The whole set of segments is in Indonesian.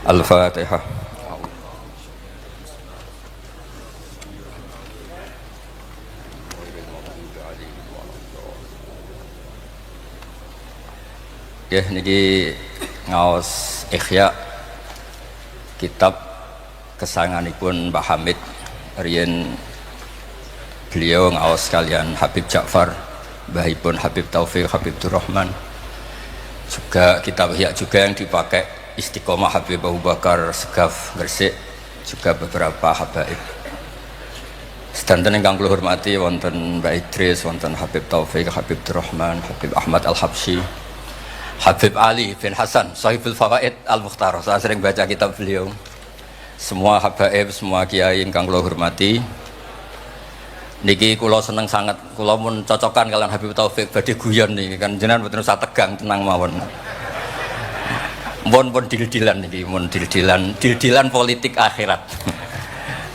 Al-Fatihah. Ya, niki ngaos Ihya kitab kesayanganipun Mbah Hamid riyen beliau ngaos kalian Habib Ja'far, mbahipun Habib Taufik, Habib Durrahman. Juga kitab Ihya juga yang dipakai Istiqomah Habib Abu Bakar Segaf Gresik, juga beberapa habaib. Sedanten ingkang kula hormati wonten Mbak Idris, wonten Habib Taufik, Habib Durrahman, Habib Ahmad Al-Habsyi, Habib Ali bin Hasan, Sahibul Fawaid Al-Mukhtar. Saya sering baca kitab beliau. Semua habaib, semua kiai ingkang kula hormati. Niki kula seneng sangat, kula mun cocokan kalian Habib Taufik badhe guyon niki kan jenengan mboten usah tegang, tenang mawon. Mun dil-dilan niki, mun dil-dilan politik akhirat.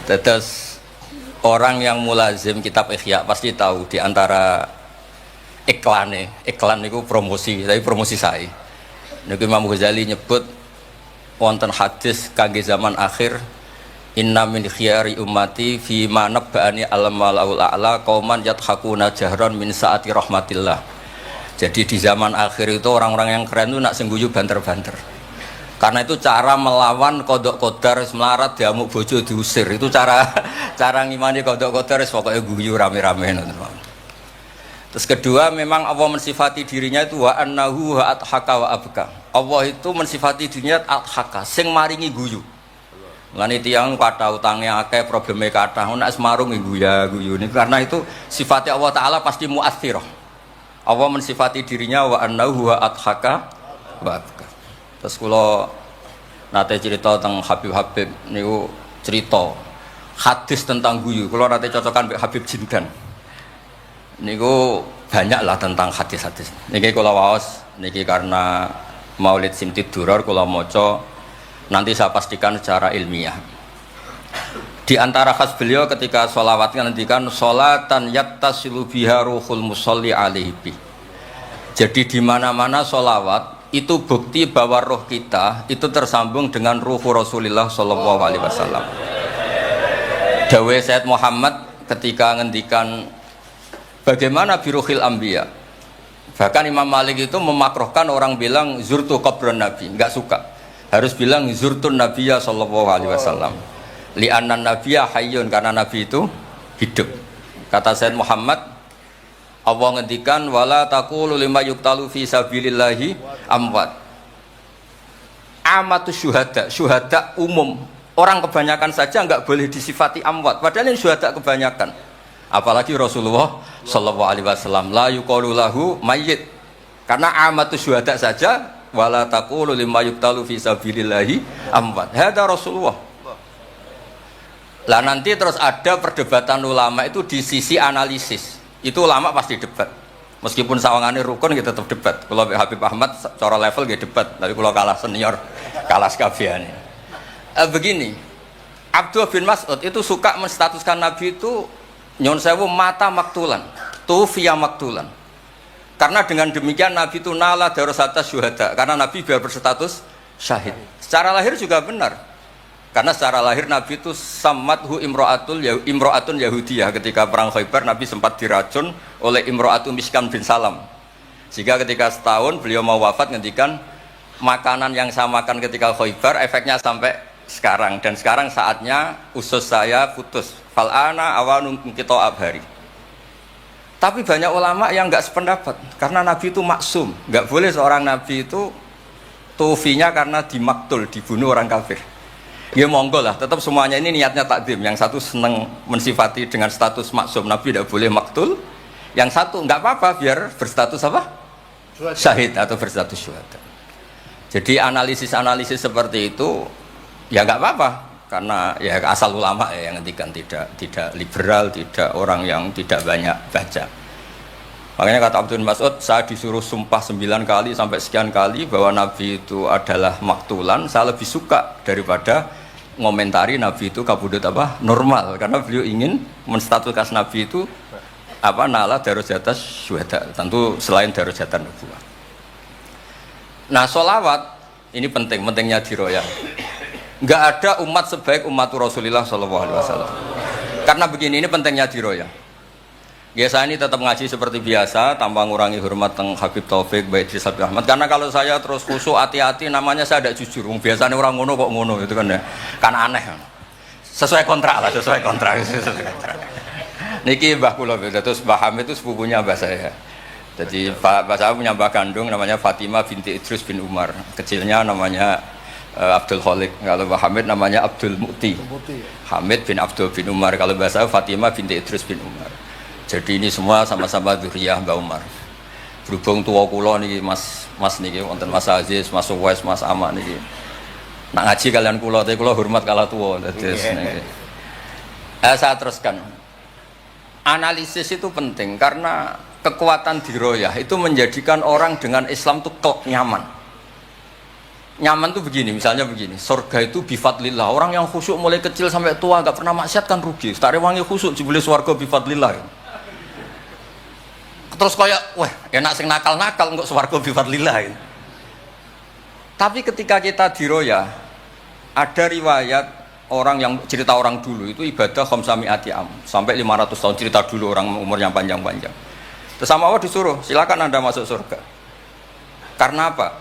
Terus orang yang mulazim kitab Ihya pasti tahu di antara iklan niku promosi, tapi promosi saya. Niku Imam Ghazali nyebut wonten hadis kangge zaman akhir, inna min khiyari ummati fi ma nabba'ani al-malaul a'la qauman yadhakuna jahran min saati rahmatillah. Jadi di zaman akhir itu orang-orang yang keren itu nak sengguyu banter-banter. Karena itu cara melawan kodok kodar melarat diamuk bojo diusir. Itu cara ngimani kodok kodar pokoknya guyu rame-rame. Terus kedua, memang Allah mensifati dirinya itu wa annahu wa athaka wa abka. Allah itu mensifati dirinya athaka, sing maringi guyu. Lan tiyang kata utangnya akeh, probleme kathah, nek semarung guyu ini karena itu sifatnya Allah taala pasti muathirah. Allah mensifati dirinya wa annahu wa athaka wa abka. Terus kula nate cerita tentang Habib niku cerita hadis tentang guyu. Kula nate cocokan mbek Habib Jindan. Niku banyak lah tentang hadis-hadis. Niki kula waos niki karena Maulid Simtid Duror kula maca, nanti saya pastikan secara ilmiah. Di antara khas beliau ketika sholawatnya nantikan sholatan yattasilu biha ruhul musolli alaihi. Jadi di mana-mana sholawat itu bukti bahwa roh kita itu tersambung dengan ruh Rasulullah Shallallahu Alaihi Wasallam. Dawe Sayyid Muhammad ketika ngendikan bagaimana biruhil anbiya. Bahkan Imam Malik itu memakruhkan orang bilang zurtu qabran nabi, enggak suka. Harus bilang zurtun nabiyya sallallahu alaihi wasallam. Li'anna nabiyya hayyun, karena nabi itu hidup. Kata Sayyid Muhammad, Allah ngendikan wala taqulu lima yuqtalu fi sabilillahi amwat. Amatus syuhada umum. Orang kebanyakan saja enggak boleh disifati amwat, padahal ini syuhada kebanyakan. Apalagi Rasulullah Shallallahu Alaihi Wasallam la yuqalu lahu mayyit, karena amatus syuhada saja wala taqulu lima yuqtalu fi sabilillahi amwat. Hada Rasulullah. Lah nanti terus ada perdebatan ulama itu di sisi analisis. Itu ulama pasti debat. Meskipun sawangane rukun kita tetap debat. Kalau Habib Ahmad cara level dia debat, tapi kalau kalah senior, kalah sekabiane. Begini, Abdullah bin Mas'ud itu suka menstatuskan Nabi itu nyon sewu mata maktulan, tufiya maktulan. Karena dengan demikian Nabi itu nala darasata syuhada, karena Nabi biar berstatus syahid. Secara lahir juga benar. Karena secara lahir Nabi itu samathu imro'atun Yahudiyah. Ketika perang Khaybar Nabi sempat diracun oleh imro'atun Miskan bin Salam. Sehingga ketika setahun beliau mau wafat ngendikan makanan yang saya makan ketika Khaybar efeknya sampai sekarang, dan sekarang saatnya usus saya putus. Fal'ana awanun kita abhari. Tapi banyak ulama yang enggak sependapat, karena Nabi itu maksum, enggak boleh seorang Nabi itu tufinya karena dimaktul, dibunuh orang kafir. Ya monggo lah, tetap semuanya ini niatnya takdim. Yang satu senang mensifati dengan status maksum, Nabi tidak boleh maktul. Yang satu enggak apa-apa biar berstatus apa? Syahid atau berstatus syuhada. Jadi analisis seperti itu ya enggak apa-apa. Karena ya asal ulama ya yang ngendikan, tidak liberal, tidak orang yang tidak banyak baca. Makanya kata Abdul Mas'ud, saya disuruh sumpah 9 kali sampai sekian kali bahwa Nabi itu adalah maktulan, saya lebih suka daripada ngomentari Nabi itu kabudut apa normal, karena beliau ingin menstatuskan Nabi itu apa nala darajat syuhada, tentu selain darajat nubuwah. Nah, sholawat ini pentingnya diroyah. Nggak ada umat sebaik umat Rasulullah Shallallahu Alaihi Wasallam. Karena begini, ini pentingnya diroya. Ya saya ini tetap ngaji seperti biasa tanpa ngurangi hormat teng Habib Taufik, Baik Idris Habib Ahmad. Karena kalau saya terus khusyuk hati-hati namanya saya tidak jujur. Biasanya orang ngono kok ngono itu kan ya. Kan aneh. Sesuai kontrak lah, sesuai kontrak. Niki Mbah kula terus Mbah Hamid itu sepupunya Mbah saya. Jadi Mbah saya punya Mbah kandung namanya Fatimah binti Idris bin Umar. Kecilnya namanya Abdul Khalik. Kalau Mbah Hamid namanya Abdul Mukti. Hamid bin Abdul bin Umar. Kalau Mbah saya Fatimah binti Idris bin Umar. Jadi ini semua sama-sama dzurriyyah Mbah Umar. Berhubung tua kula niki Mas niki wonten Mas Aziz, Mas Uwais, Mas Amak niki. Nak ngaji kalian kula, tapi kula hormat kala tua. Saya teruskan. Analisis itu penting karena kekuatan diroyah itu menjadikan orang dengan Islam itu nyaman. Nyaman tuh begini, misalnya begini, surga itu bifadlillah. Orang yang khusyuk mulai kecil sampai tua nggak pernah maksiat kan rugi. Tak rewangi khusyuk jebule swarga bifadlillah. Terus kayak, wah enak sing nakal-nakal kok swarga bifadlillah. Tapi ketika kita diroyah, ada riwayat orang yang cerita orang dulu itu ibadah khamsami'ati am sampai 500 tahun, cerita dulu orang umurnya panjang-panjang. Terus sama Allah disuruh, silakan Anda masuk surga. Karena apa?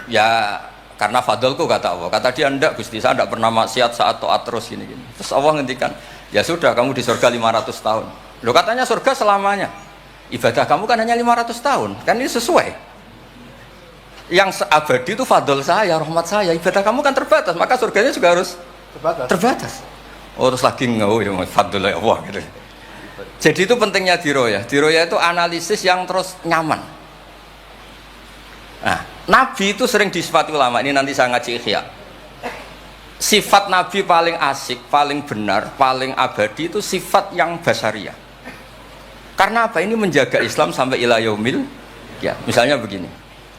Ya karena fadlku kata Allah. Kata dia, enggak Gusti, saya enggak pernah maksiat saat taat terus gini. Terus Allah ngendikan, ya sudah kamu di surga 500 tahun. Loh katanya surga selamanya. Ibadah kamu kan hanya 500 tahun. Kan ini sesuai. Yang abadi itu fadl saya, rahmat saya. Ibadah kamu kan terbatas, maka surganya juga harus terbatas. Oh terus lagi ngau ya fadl ya Allah gitu. Jadi itu pentingnya diroyah. Diroyah itu analisis yang terus nyaman. Nah, Nabi itu sering disifati ulama. Ini nanti saya ngaji Ihya. Sifat Nabi paling asik, paling benar, paling abadi itu sifat yang basyariah. Karena apa? Ini menjaga Islam sampai ila yaumil ya. Misalnya begini.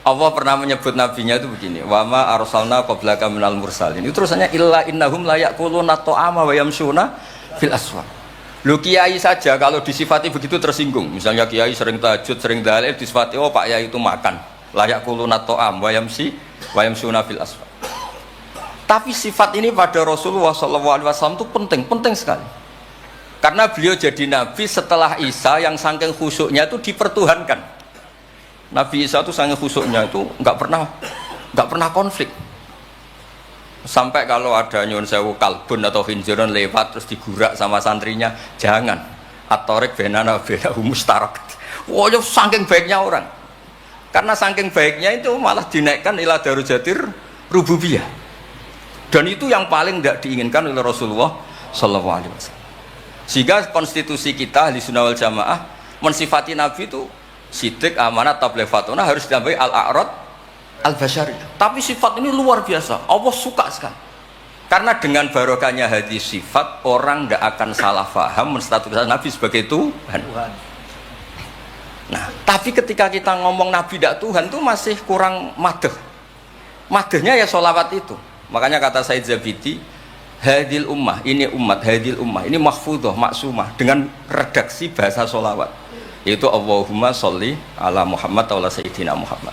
Allah pernah menyebut nabinya itu begini. Wa ma arsalna qablaka minal mursalin. Itu terusannya illa innahum la yaquluna ta'ama wa yamshuna fil aswaq. Lu kiai saja kalau disifati begitu tersinggung. Misalnya kiai sering tahajud, sering dalil disifati oh Pak Yai itu makan. La yaquluna ta'am wa yamshuna fil aswaq. Tapi sifat ini pada Rasulullah SAW itu penting sekali. Karena beliau jadi nabi setelah Isa yang saking khusyuknya itu dipertuhankan. Nabi Isa itu saking khusyuknya itu nggak pernah konflik. Sampai kalau ada nyuwun sewu kalbun atau khinzirun lewat terus digurak sama santrinya, jangan. At-tariq bainana bainahu mustarak. Wah, saking baiknya orang. Karena saking baiknya itu malah dinaikkan ila darujatir rububiyah. Dan itu yang paling tidak diinginkan oleh Rasulullah sallallahu alaihi wasallam. Sehingga konstitusi kita Ahli Sunnah wal Jamaah mensifati Nabi itu sidik, amanat, tabligh, fatona harus ditambahi al-a'rad al-basyari. Tapi sifat ini luar biasa. Allah suka sekali. Karena dengan barokahnya hadis sifat orang tidak akan salah faham menstatuskan Nabi sebagai Tuhan. Nah, tapi ketika kita ngomong Nabi tidak Tuhan itu masih kurang madh. Madhnya ya sholawat itu. Makanya kata Said Zabidi, hadil ummah, ini umat, hadil ummah, ini mahfudhah, maksumah dengan redaksi bahasa sholawat, yaitu Allahumma sholli ala Muhammad wa ala Sayyidina Muhammad.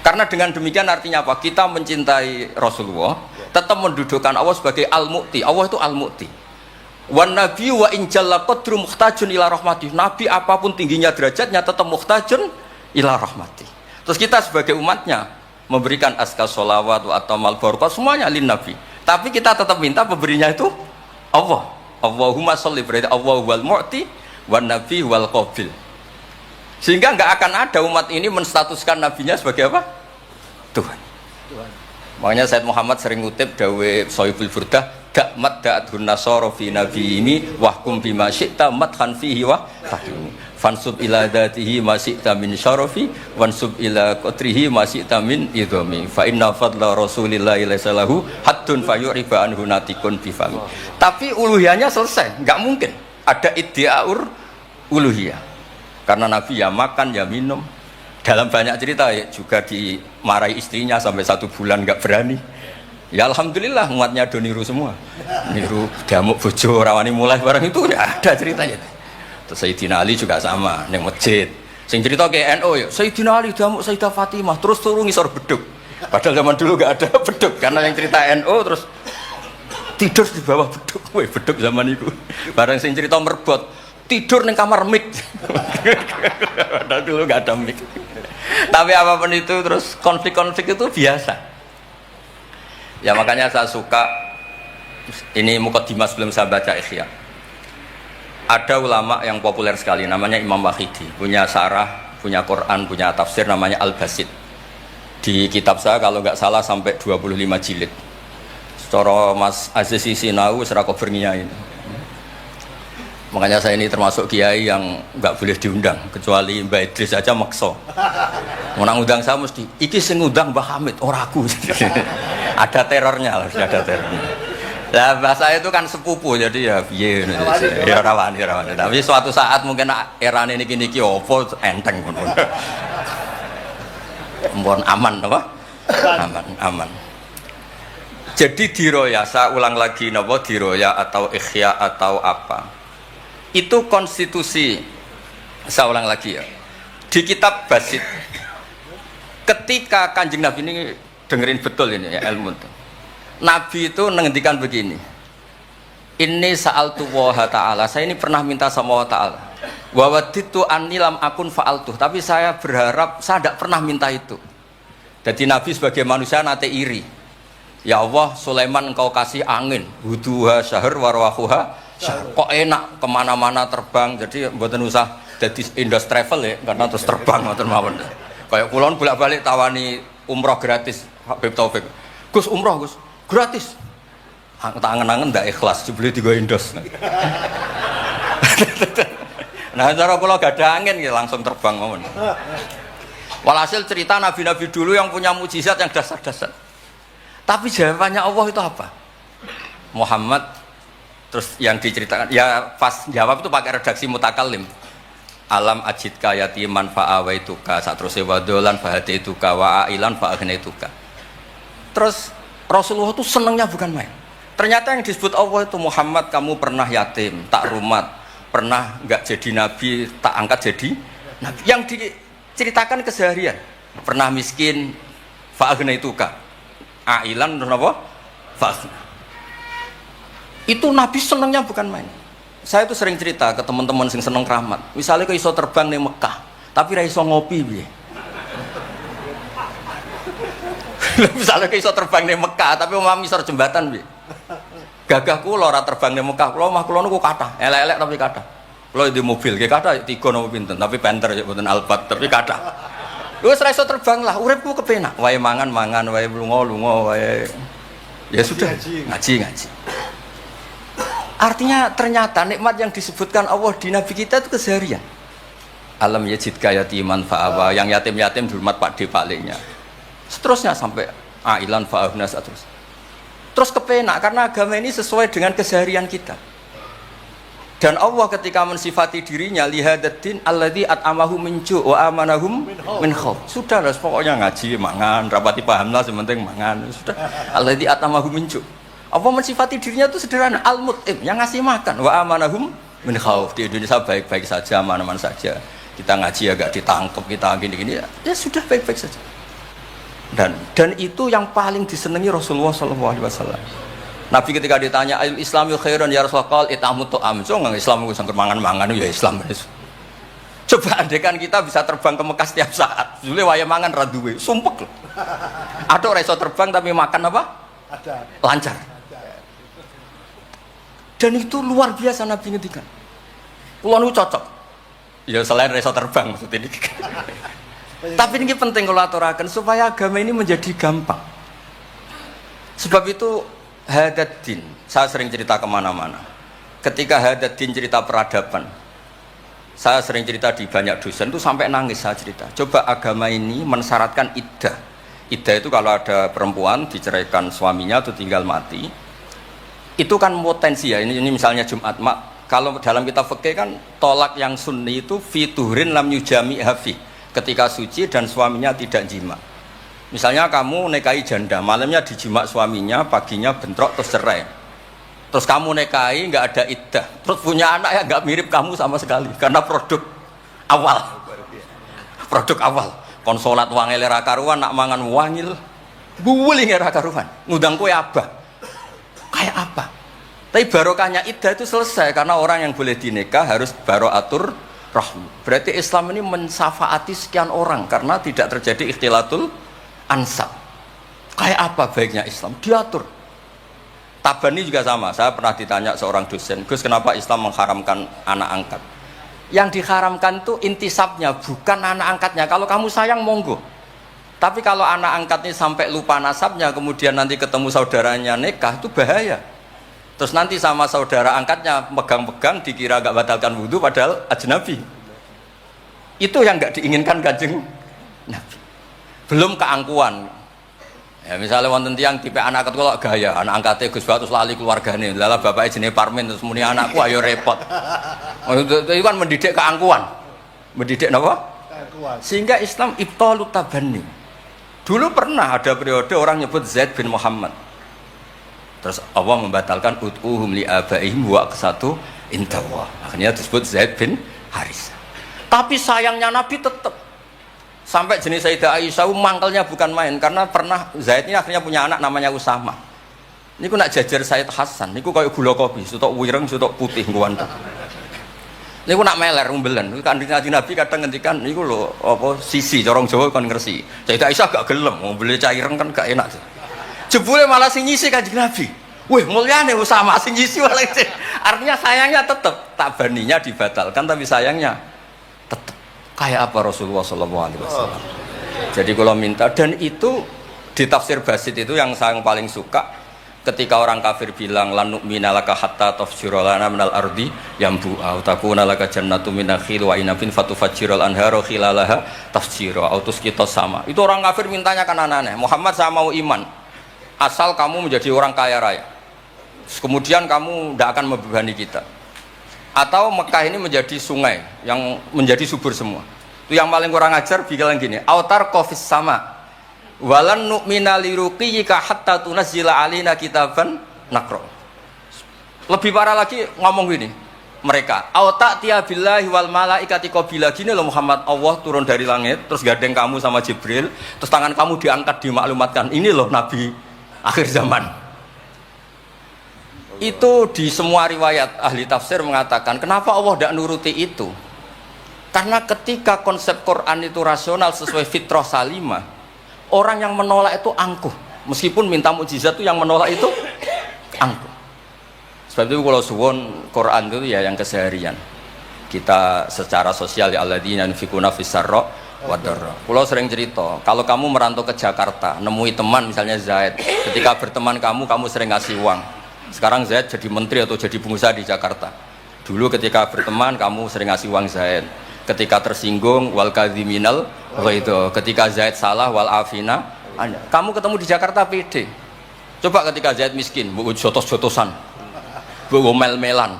Karena dengan demikian artinya apa? Kita mencintai Rasulullah, tetap mendudukkan Allah sebagai al-mu'ti. Allah itu al-mu'ti. Wan nabi wa in jalla qadru muhtajun ila rahmati. Nabi apapun tingginya derajatnya tetap muhtajun ila rahmati. Terus kita sebagai umatnya memberikan azkar sholawat wa atamal barakah semuanya lin nabi. Tapi kita tetap minta pemberinya itu Allah. Allahumma sholli, berarti Allah wal mu'ti wan nabi wal qabil. Sehingga nggak akan ada umat ini menstatuskan nabinya sebagai apa? Tuhan. Makanya Said Muhammad sering ngutip dawe Sohibul Burdah, dakmat da'adhun nasara fi nabi ini wahkum bima syi'ta madhan fihi wa tahimi. Fansub ila dhatihi ma syi'ta min syarafi wansub ila qatrihi ma syi'ta min idhami. Fa inna fadla rasulillahi laysa lahu haddun fayurifa anhu natikun bifami. Tapi uluhiyahnya selesai, nggak mungkin ada iddiaur uluhiyah. Karena Nabi ya makan ya minum. Dalam banyak cerita ya, juga dimarahi istrinya sampai 1 bulan nggak berani. Ya alhamdulillah umatnya do niru semua. Niru damuk bojo rawani mulai barang itu ya ada ceritanya. Terus Sayyidina Ali juga sama neng masjid. Sing cerita ke NU ya, Sayyidina Ali damuk Sayyidah Fatimah terus turun ngisor beduk. Padahal zaman dulu nggak ada beduk karena yang cerita NU terus tidur di bawah beduk. Wih, beduk zaman itu. Barang sing cerita merbot, tidur ning kamar mik. Padahal dulu nggak ada mik. Tapi apapun itu terus konflik-konflik itu biasa. Ya makanya saya suka ini mukadimah sebelum saya baca Ihya. Ada ulama yang populer sekali namanya Imam Wahidi, punya sarah, punya Quran, punya tafsir namanya Al-Basit. Di kitab saya kalau nggak salah sampai 25 jilid. Secara Mas Aziz Sinau serako berngiyain. Makanya saya ini termasuk kiai yang nggak boleh diundang kecuali Mbak Idris aja makso. Mau undang saya mesti iki sing ngundang Mbah Hamid ora aku. Ada terornya lah, ada terornya. Lah bahasa itu kan sepupu jadi ya piye ya rawan. Tapi suatu saat mungkin erane niki opo enteng pun. Mohon aman apa? Aman. Jadi diroya, saya ulang lagi napa diroya atau ikhya atau apa? Itu konstitusi, saya ulang lagi ya, di kitab Basit ketika Kanjeng Nabi ini dengerin betul ini ya ilmu itu. Nabi itu menghentikan begini, ini sa'altu wa ta'ala, saya ini pernah minta sama wa ta'ala wa waditu anni lam akun fa'altuh, tapi saya berharap saya tidak pernah minta itu. Jadi Nabi sebagai manusia nate iri, ya Allah Sulaiman engkau kasih angin huduha syahr warwahuha, kok enak kemana-mana terbang, jadi mboten usah jadi Indos Travel ya, karena terus terbang ngoten mawon. Kayak kulon bolak-balik tawani umroh gratis, Habib Taufik. Gus umroh Gus, gratis. Tangan-tangan ndak ikhlas, dibeli 3 Indos. Nah, cara kula gak ada angin ya langsung terbang mawon. Walhasil cerita nabi-nabi dulu yang punya mukjizat yang dasar-dasar. Tapi jawabannya Allah itu apa? Muhammad. Terus yang diceritakan, ya pas jawab itu pakai redaksi mutakallim. Alam ajidka yatiman fa'awaituka, satruse wadolan fahadaituka wa ailan fa'agnaituka. Terus Rasulullah itu senangnya bukan main. Ternyata yang disebut Allah itu Muhammad, kamu pernah yatim, tak rumat, pernah enggak jadi nabi, tak angkat jadi nabi. Yang diceritakan keseharian, pernah miskin fa'agnaituka. Ailan terus apa? Fa'agna. Itu Nabi senangnya bukan main. Saya itu sering cerita ke teman-teman yang seneng keramat. Misalnya ke iso terbang di Mekah, tapi ra iso ngopi piye. Misalnya ke iso terbang di Mekah, tapi omah misor jembatan piye. Gagah kula ora terbang di Mekah, kula omah kula niku kathah, elek-elek tapi kathah. Kula di mobil, nggih kathah 3 napa pinten, tapi penter ya mboten Alphard, tapi kathah. Wis ra iso terbang lah, uripku kepenak. Wae mangan, wae lunga, wae ya sudah ngaji. Artinya ternyata nikmat yang disebutkan Allah di Nabi kita itu keseharian. Alam yajidka yatiman fa'awa, yang yatim-yatim dihormat Pak D palingnya. Seterusnya sampai ailan fa'ahna terus. Terus kepenak karena agama ini sesuai dengan keseharian kita. Dan Allah ketika mensifati dirinya lihadatin alladzi at'amahu min ju' wa amanahum min khauf. Sudah lah pokoknya ngaji mangan, rapati pahamlah sementing mangan. Sudah alladzi at'amahu min ju'. Apa mensifati dirinya itu sederhana, al-mut'im, yang ngasih makan, wa amanahum min khauf. Di Indonesia baik-baik saja, aman-aman saja. Kita ngaji agak ditangkap, kita gini-gini, ya sudah baik-baik saja. Dan itu yang paling disenangi Rasulullah SAW. Nabi ketika ditanya al-Islamu khairan ya Rasulullah, itamu to'am. So nggak Islam itu sangker mangan-mangan ya Islam. Coba andekan kita bisa terbang ke Mekah setiap saat. Jule waya mangan raduwe, sumpek loh. Ada orang iso terbang tapi makan apa? Ada. Lancar. Dan itu luar biasa Nabi ngendikan. Kulo niku cocok. Ya selain reso terbang maksud ini. Tapi ini penting kalau aturaken supaya agama ini menjadi gampang. Sebab itu Hadaddin, saya sering cerita kemana-mana. Ketika Hadaddin cerita peradaban, saya sering cerita di banyak dosen itu sampai nangis saya cerita. Coba agama ini mensyaratkan iddah. Iddah itu kalau ada perempuan diceraikan suaminya atau tinggal mati, itu kan potensi ya. Ini misalnya Jumat mak. Kalau dalam kitab fikih kan tolak yang sunni itu fiturin lam yujami hafi, ketika suci dan suaminya tidak jima. Misalnya kamu nikahi janda, malamnya dijima suaminya, paginya bentrok terus cerai. Terus kamu nikahi nggak ada iddah, terus punya anak ya nggak mirip kamu sama sekali, karena produk awal. Produk awal. Konsolat wangil era karuan, nak mangan wangil, buwuling era karuan. Ngundang kue abah. Kayak apa? Tapi barokahnya iddah itu selesai karena orang yang boleh dinikah harus baroatur rahmi. Berarti Islam ini mensafaati sekian orang karena tidak terjadi ikhtilatul ansab. Kayak apa baiknya Islam? Diatur. Tabani juga sama. Saya pernah ditanya seorang dosen, Gus, kenapa Islam mengharamkan anak angkat? Yang diharamkan itu intisabnya, bukan anak angkatnya. Kalau kamu sayang, monggo. Tapi kalau anak angkatnya sampai lupa nasabnya, kemudian nanti ketemu saudaranya nikah, itu bahaya. Terus nanti sama saudara angkatnya pegang-pegang, dikira gak batalkan wudhu, padahal ajnabi. Itu yang gak diinginkan Kanjeng Nabi. Belum keangkuhan. Ya misalnya wonten tiyang tipe anak angkat kok gaya, anak angkatnya Gus Batus lali keluargane, lala bapaknya jenenge Parmin terus muni anakku ayo repot. Itu kan mendidik keangkuhan. Mendidik napa? Keangkuhan. Sehingga Islam ibtalut tabanni. Dulu pernah ada periode orang nyebut Zaid bin Muhammad. Terus Allah membatalkan ud'uhum li abaihim wa aqsatu indallah. Akhirnya disebut Zaid bin Harisah. Tapi sayangnya Nabi tetap sampai jenis Sayyidah Aisyah mangkelnya bukan main karena pernah Zaid ini akhirnya punya anak namanya Usama. Niku nak jajar Sayyid Hasan, niku kayak gula kopi, sutok wireng, sutok putih kuwanta. Niku nak meler umbelen. Kanjeng Nabi kadang ngendikan niku lho apa sisi corong Jawa kon ngersi. Sayyidah Aisyah gak gelem, umbele caireng kan gak enak. Jebule malah sing nyisi Kanjeng Nabi. Wih, mulyane Usama sing nyisi malah. Artinya sayangnya tetap, tabaninya dibatalkan tapi sayangnya tetap. Kayak apa Rasulullah SAW. Jadi kalau minta, dan itu di tafsir Basit itu yang saya paling suka ketika orang kafir bilang lan nu'mina laka hatta tafjura lana minal ardi yambu'a takuna laka jannatu min nakhil wa inabin fatufajjiral anharu khilalaha tafjira autus kita sama. Itu orang kafir mintanya kan aneh-aneh. Muhammad saya mau iman asal kamu menjadi orang kaya raya. Kemudian kamu tidak akan membebani kita. Atau Mekah ini menjadi sungai yang menjadi subur semua. Itu yang paling kurang ajar bilang gini, autar kofis sama walan nu'mina liruqiyika hatta tunazzila alina kitaban nakro. Lebih parah lagi ngomong gini mereka, auta tiya billahi wal malaikati qabila. Gini loh Muhammad, Allah turun dari langit terus gandeng kamu sama Jibril, terus tangan kamu diangkat dimaklumatkan ini loh Nabi akhir zaman. Itu di semua riwayat ahli tafsir mengatakan kenapa Allah tidak nuruti itu, karena ketika konsep Quran itu rasional sesuai fitrah salimah, orang yang menolak itu angkuh, meskipun minta mukjizat itu yang menolak itu angkuh. Sebab itu kalau suwon Quran itu ya yang keseharian kita secara sosial ya alladzina yunfikuna fis-sarra wadharra. Kalau sering cerita kalau kamu merantau ke Jakarta nemui teman misalnya Zaid, ketika berteman kamu sering ngasih uang. Sekarang Zaid jadi menteri atau jadi pengusaha di Jakarta. Dulu ketika berteman kamu sering ngasih uang Zaid. Ketika tersinggung wal kadhiminal itu. Ketika Zaid salah wal afina. Kamu ketemu di Jakarta pede. Coba ketika Zaid miskin, bu jotos-jotosan, bu mel-melan.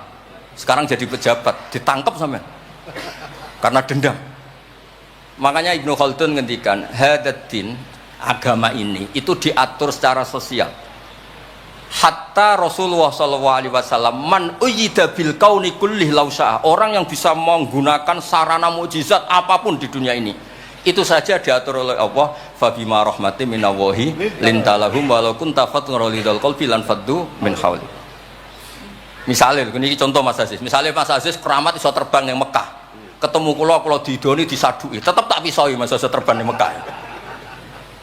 Sekarang jadi pejabat, ditangkap sama. Karena dendam. Makanya Ibnu Khaldun ngendikan, hadatin agama ini itu diatur secara sosial. Hatta Rasulullah SAW man uyyida bil kauni kullih lausa'a, orang yang bisa menggunakan sarana mukjizat apapun di dunia ini itu saja diatur oleh Allah. Fabima rahmatin minallahi lintalahum walau kunta fatun ghalidhal qalbi lan faddu min hawli. Misalnya ini contoh Mas Aziz, misalnya Mas Aziz keramat iso terbang yang Mekah, ketemu kula didoni disadui tetap tak pisoi Mas Aziz terbang di Mekah.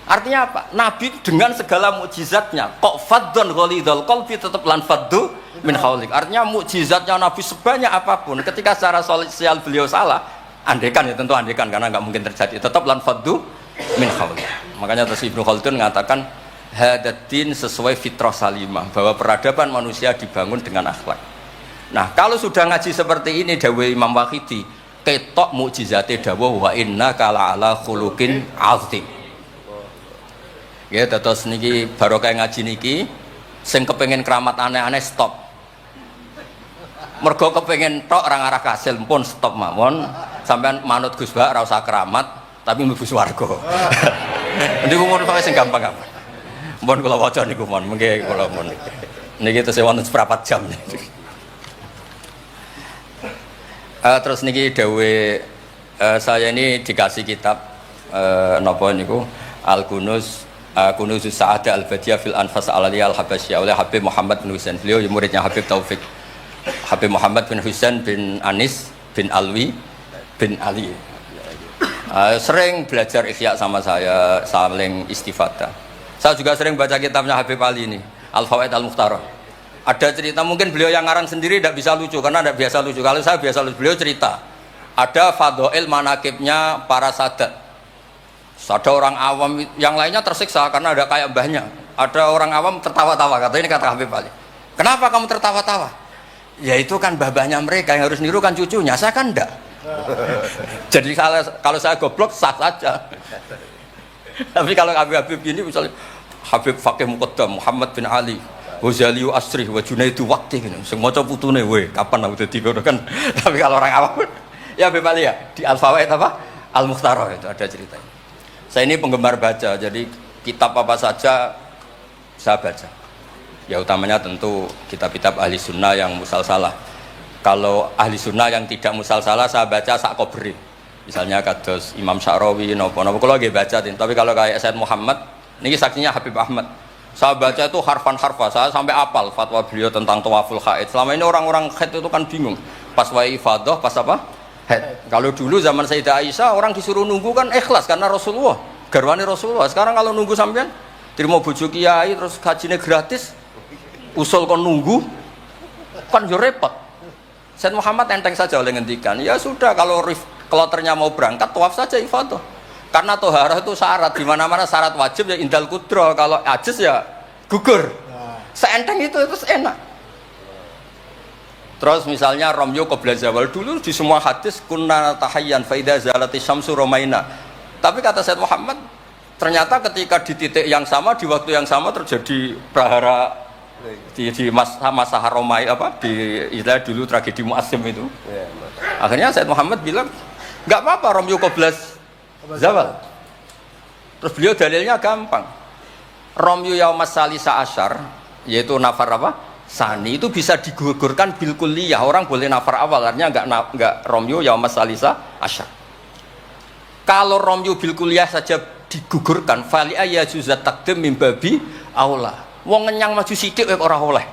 Artinya apa? Nabi dengan segala mukjizatnya kok faddun ghalidhal qalbi tetap lan faddu min haulik. Artinya mukjizatnya Nabi sebanyak apapun ketika secara sosial beliau salah, andekan ya tentu andekan karena nggak mungkin terjadi, tetap lan faddu min haulik. Makanya terus Ibnu Khaldun mengatakan hadatin sesuai fitrah salimah, bahwa peradaban manusia dibangun dengan akhlak. Nah, kalau sudah ngaji seperti ini dawuh Imam Waqidi, ketok mukjizate dawuh wa innaka la'ala khuluqin 'azim. Ya, terus niki barokah ngaji niki sing kepengin keramat aneh-aneh stop. Mergo kepengin tok orang arah kasil pun stop mawon. Sampean manut Gus Ba ora usah keramat tapi mlebu swarga. Niku mun kok sing gampang-gampang. Mun kula waca niku mon, mengke kula mon. Niki tesih wonten seprapat jam. Terus niki dawuh saya ini dikasih kitab napa niku Al-Kunuz Kunuzus Sa'adah Al-Badiyah fil Anfas Al-Aliyah Al-Habasyah oleh Habib Muhammad bin Husain. Beliau muridnya Habib Taufik. Habib Muhammad bin Husain bin Anis bin Alwi bin Ali. Sering belajar Ihya sama saya, saling istifadah. Saya juga sering baca kitabnya Habib Ali ini, Al-Fawaid Al-Mukhtarah. Ada cerita, mungkin beliau yang ngarang sendiri tidak bisa lucu karena tidak biasa lucu. Kalau saya biasa lucu, beliau cerita ada fadhail manakibnya para sadat. Ada orang awam yang lainnya tersiksa karena ada kayak mbahnya. Ada orang awam tertawa-tawa, kata ini kata Habib Ali. Kenapa kamu tertawa-tawa? Ya itu kan mbah-mbahnya mereka yang harus niru kan cucunya, saya kan enggak. Jadi kalau saya goblok sah saja. Tapi kalau Habib gini misalnya Habib Faqih Muqaddam Muhammad bin Ali Ghazali Asri wa Junaidu Waqti gini. Sing maca putune we kapan aku dadi ngono kan. Tapi kalau orang awam ya Habib Ali ya di Al-Fawaid apa? Al-Mukhtarah itu ada ceritanya. Saya ini penggemar baca, jadi kitab apa saja saya baca. Ya utamanya tentu kitab-kitab ahli sunnah yang musalsalah. Kalau ahli sunnah yang tidak musalsalah saya baca sak kobri. Misalnya kados Imam Sya'rawi, nopo-nopo kalau lagi baca. Tapi kalau kayak Said Muhammad, ini saksinya Habib Ahmad. Saya baca itu harfan-harfa, saya sampai apal fatwa beliau tentang tawaful haid. Selama ini orang-orang haid itu kan bingung. Pas wa ifadah, pas apa? Kalau dulu zaman Sayyidah Aisyah orang disuruh nunggu kan ikhlas karena Rasulullah, garwane Rasulullah. Sekarang kalau nunggu sampean terima bojo kiai terus gajinya gratis, usul kon nunggu kan yo repot. Said Muhammad enteng saja oleh ngendikan, ya sudah kalau kloternya mau berangkat tawaf saja ifadah. Karena toharah itu syarat, di mana-mana syarat wajib ya indal kudro, kalau ajis ya gugur. Seenteng itu enak. Terus misalnya Romyo qabla zawal, dulu di semua hadis kunna tahayyan fa idza zalati syamsu romaina. Tapi kata Said Muhammad ternyata ketika di titik yang sama di waktu yang sama terjadi prahara di masa Haromai apa di istilah dulu tragedi Mu'assim itu. Akhirnya Said Muhammad bilang enggak apa-apa Romyo qabla zawal. Terus beliau dalilnya gampang. Romyo yaumas salisa asyar yaitu nafar apa? Sani itu bisa digugurkan bil kulliyah, orang boleh nafar awal, artinya enggak Romyo yaumas salisa asyar. Kalau Romyo bil kulliyah saja digugurkan, fali ayazuzat takdim min babi aula. Wong ngenyang maju sithik ora oleh.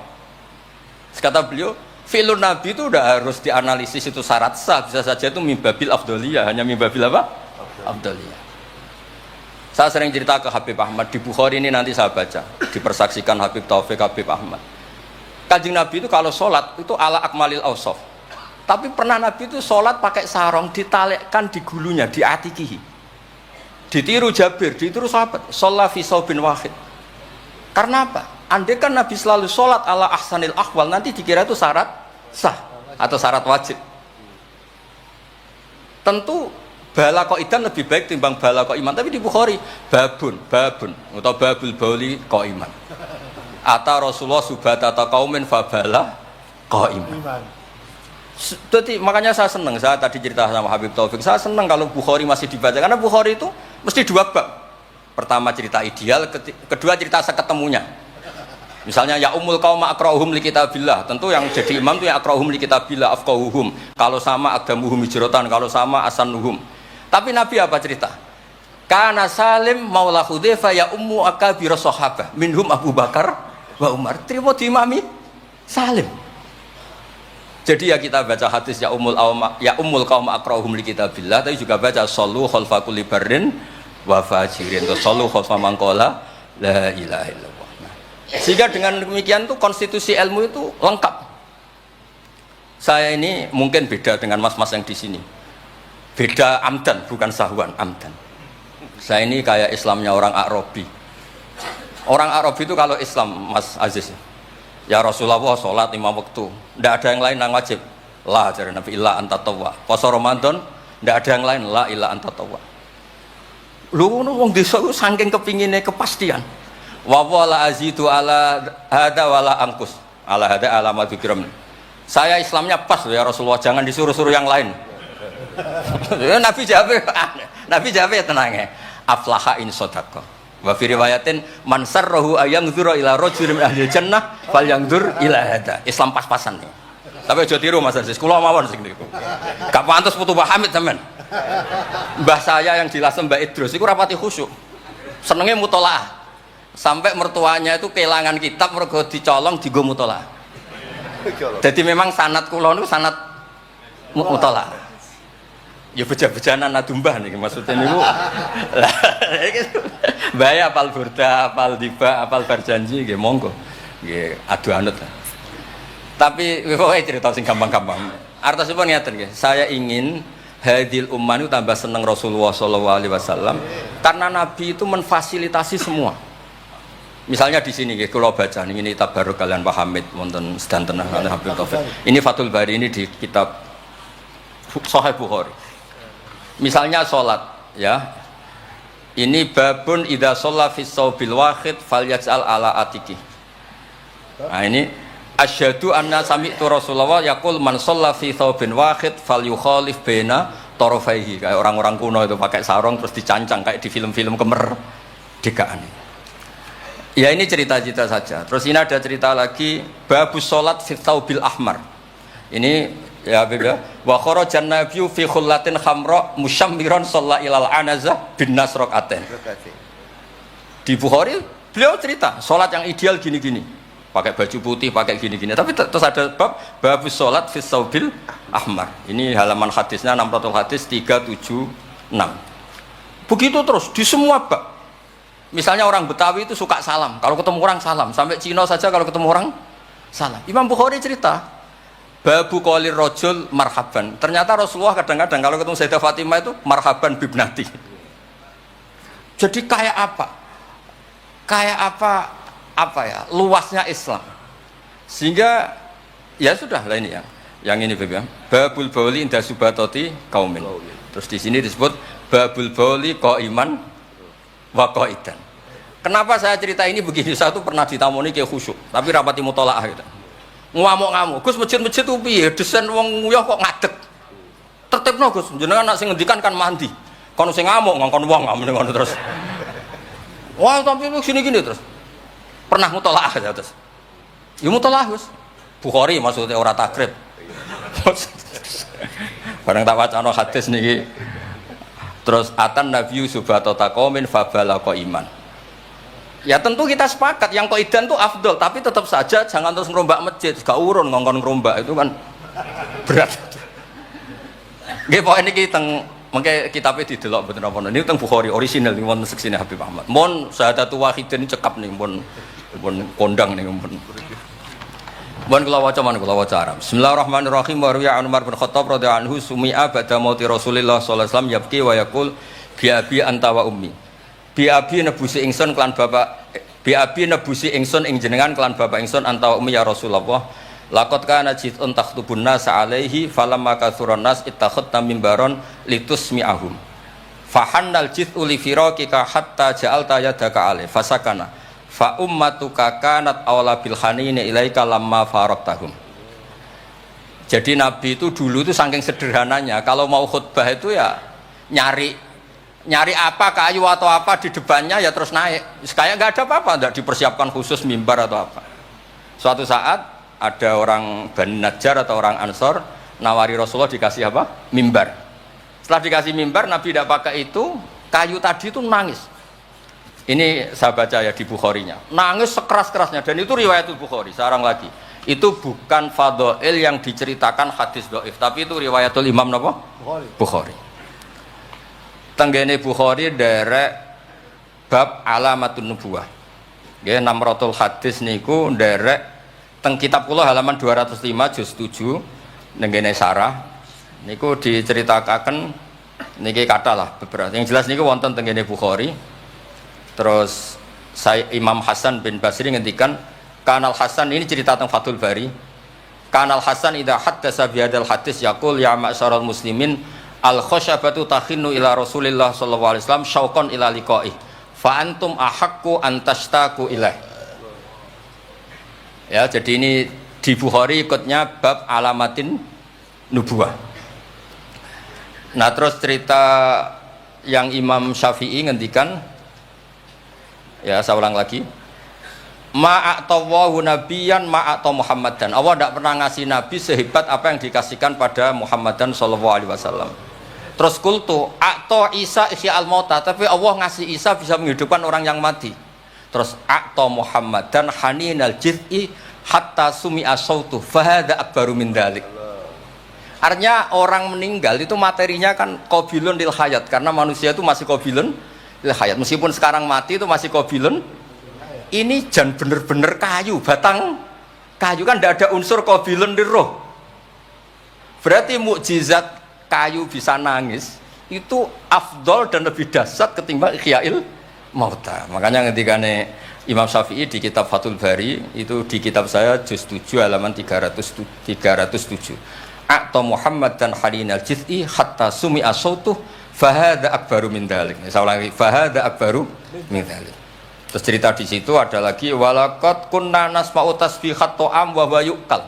Kata beliau, fi'lun nabi itu udah harus dianalisis itu syarat sah, bisa saja itu min babil afdhaliyah, hanya min babil apa? Afdhaliyah. Saya sering cerita ke Habib Ahmad di Bukhari ini nanti saya baca, dipersaksikan Habib Taufik Habib Ahmad. Kanjeng Nabi itu kalau sholat itu ala akmalil awsaf. Tapi pernah Nabi itu sholat pakai sarong ditalekkan di gulunya, di atikihi. Ditiru Jabir, ditiru sahabat. Sholat fi saubin wahid. Karena apa? Andai kan Nabi selalu sholat ala ahsanil akhwal, nanti dikira itu syarat sah atau syarat wajib. Tentu bala qaidan lebih baik timbang bala qaiman. Tapi di Bukhari babun atau babul bauli qaiman. Ata Rasulullah subhata qaumin fabala qaiman. Jadi makanya saya senang, saya tadi cerita sama Habib Taufik, saya senang kalau Bukhari masih dibaca karena Bukhari itu mesti dua bab. Pertama cerita ideal, kedua cerita seketemunya. Misalnya ya umul qauma aqra'uhum li kitabillah, tentu yang jadi imam itu yang aqra'uhum li kitabillah afqahuhum. Kalau sama aqdamuhum hijratan, kalau sama asanuhum. Tapi Nabi apa cerita? Kana Salim maula Hudzaifah ya ummu akabir sahabah minhum Abu Bakar wa Umar, terima diimami Salim. Jadi ya kita baca hadis ya ummul qaum aqra'uhum li kitabillah, tapi juga baca sallu khalfa kulli barrin wa fajirin, sallu khalfa man qala la ilaha illallah. Sehingga dengan demikian tuh konstitusi ilmu itu lengkap. Saya ini mungkin beda dengan mas-mas yang di sini. Beda amdan, bukan sahwan, amdan. Saya ini kayak Islamnya orang Arabi. Orang Arab itu kalau Islam, Mas Aziz, ya Rasulullah sholat 5 waktu, tidak ada yang lain yang wajib. La dari Nabi illa anta tawwa. Puasa Ramadan, tidak ada yang lain la illa anta tawwa. Lu wong desa itu saking kepinginnya kepastian. Wa wala azidu ala hada wala angkus. Ala hada ala madzukiram. Saya Islamnya pas ya Rasulullah, jangan disuruh-suruh yang lain. Nabi jawab ya tenang ya. Aflaha in shadaqah. Wa fi riwayatin man sarrahu ayangdzura ila rajulin min ahli jannah falyangdzur ila hada. Islam pas-pasan nih. Tapi aja tiru Mas Aziz, kula mawon sing niku. Gak pantes putu Mbah Hamid sampean. Mbah saya yang dilasem Mbak Idrus iku rapati khusyuk. Senenge mutolaah. sampai mertuanya itu kehilangan kitab mergo dicolong digo mutolaah. Jadi memang sanad kula niku sanad mutolaah. Ya beja-bejanan adumbah nih maksudnya niku. Lah bahaya apal burda, apal diba, apal berjanji nggih monggo. Nggih adu anut. Tapi pokoke cerita sing gampang-gampang. Artosipun ngeten nggih, saya ingin hadil ummah itu tambah seneng Rasulullah SAW karena Nabi itu menfasilitasi semua. Misalnya di sini nggih kula baca ini tabarruk kalian Pak Hamid wonten sedanten kalian Habib Taufik. Ini Fathul Bari ini di kitab Sahih Bukhari. Misalnya sholat, ya. Ini babun idza shalla fi shaubil wahid falyaj'al ala atiki. Nah ini asyhadu anna sami'tu Rasulullah yaqul man shalla fi shaubin wahid falyukhalif baina tarafaihi. Kayak orang-orang kuno itu pakai sarung terus dicancang kayak di film-film kemerdekaan. Ya ini cerita-cerita saja. Terus ini ada cerita lagi babus sholat fi shaubil ahmar. Ini ya Habib ya. Wa kharajan nabiyyu fi khullatin khamra musyammiran shalla ilal anazah bin nasraqatin. Di Bukhari beliau cerita salat yang ideal gini-gini. Pakai baju putih, pakai gini-gini. Tapi terus ada babus salat fi saubil ahmar. Ini halaman hadisnya 600 hadis 376. Begitu terus di semua bab. Misalnya orang Betawi itu suka salam. Kalau ketemu orang salam, sampai Cina saja kalau ketemu orang salam. Imam Bukhari cerita babu qolir rajul marhaban. Ternyata Rasulullah kadang-kadang kalau ketemu Sayyidah Fatimah itu marhaban bibnati. Jadi kayak apa? Kayak apa ya? Luasnya Islam. Sehingga ya sudah lah ini yang ini Beb ya. Babul bauli inda subatoti kaumin. Terus di sini disebut babul bauli qaiman wa qaidan. Kenapa saya cerita ini begini? Saya tuh pernah ditamoni kayak khusyuk, tapi rapati mutolaah gitu. Ngamuk-ngamuk, Gus masjid-masjid itu piye? Desain wong nguyah kok ngadeg. Tertibno Gus, jenengan nak sing ngendikan kan mandi. Kono sing ngamuk ngongkon wong ngono terus. Wah, tapi gini-gini terus. Pernah mutolaah ya terus. Ya mutolaah Gus. Bukhari maksudnya ora takrib. Barang tak wacana hadis niki. Terus atan nabiyyu subhata taqamin fabalaqa iman. Ya tentu kita sepakat yang qaidan itu afdol, tapi tetap saja jangan terus ngerombak masjid, gak urun ngongkon ngerombak itu kan berat. Nggih pokoke niki teng mengke kitabe didelok mboten apa niku teng Bukhari orisinal niku wonten seksine Habib Ahmad. Mun syahadatu wahidin cekap nih mun kondang niku mun. Mun kula waca man kula waca Arab. Bismillahirrahmanirrahim wa ruya Umar bin Khattab radhiyallahu anhu sumi'a ba'da mauti Rasulillah sallallahu alaihi wasallam yabki wa yaqul bi abi anta wa ummi. Biabi nebusi ingsun klan bapak biabi nebusi ingsun ing jenengan klan bapak ingsun antau umi ya Rasulullah laqad kana jitun takhtubun nas alaihi falamma kathuran nas ittakhadna mimbaron litusmi'ahum fahannal jit'u li firaqika hatta ja'alta yadaka alaihi fasakana fa ummatuka kanat awla bil hanini ilaika lamma faraqtahum. Jadi Nabi itu dulu itu saking sederhananya kalau mau khutbah itu ya nyari apa kayu atau apa di depannya ya terus naik. Kayak nggak ada apa-apa, nggak dipersiapkan khusus mimbar atau apa. Suatu saat ada orang Bani Najjar atau orang Ansor nawari Rasulullah dikasih apa? Mimbar. Setelah dikasih mimbar Nabi tidak pakai itu, kayu tadi itu nangis. Ini saya baca ya di Bukharinya. Nangis sekeras-kerasnya dan itu riwayat Bukhari. Sekarang lagi. Itu bukan fadhail yang diceritakan hadis dhaif, tapi itu riwayatul Imam napa? Bukhari. Tenggene Bukhari derek bab alamatun nubuwah. Nggih 600 hadis niku derek teng kitab kula halaman 205 juz 7 nenggene sarah niku diceritakaken niki kata lah beberapa. Yang jelas niku wonten tenggene Bukhari. Terus saya Imam Hasan bin Basri ngendikan Kanal Hasan ini cerita tentang Fathul Bari. Kanal Hasan idza haddasa bi hadzal hadis yaqul ya ma'syaral muslimin al khosyabatu takhinu ila Rasulillah sallallahu alaihi wasallam syauqan ila liqa'i fa antum ahaqqu an tashtaku ilaih. Ya, jadi ini di Bukhari ikutnya bab alamatin nubuwah. Nah, terus cerita yang Imam Syafi'i ngendikan ya saya ulang lagi ma'atawahu nabiyan ma'ata Muhammadan. Allah tidak pernah ngasih nabi sehebat apa yang dikasihkan pada Muhammadan sallallahu alaihi wasallam. Terus kultu a'ta Isa ihya al-mauta, tapi Allah ngasih Isa bisa menghidupkan orang yang mati. Terus a'ta Muhammad dan haninal jiz'i hatta sumi'a sautu fahada akbaru min dzalik. Artinya orang meninggal itu materinya kan qabilun lil hayat, karena manusia itu masih qabilun lil hayat. Meskipun sekarang mati itu masih qabilun. Ini jan bener-bener kayu, batang kayu, kan tidak ada unsur qabilun lil roh. Berarti mukjizat kayu bisa nangis itu afdol dan lebih dahsyat ketimbang ihya'il mauta. Makanya ketika Imam Syafi'i di kitab Fathul Bari, itu di kitab saya juz 7 halaman 307. A'ta Muhammad dan halinal jiz'i hatta sumi'a sautuh fahada akbaru min dzalik. Saya ulangi, fahada akbaru min dzalik. Terus cerita di situ ada lagi walaqad kunna nasma'u tasbihat ta'am wa yuqal.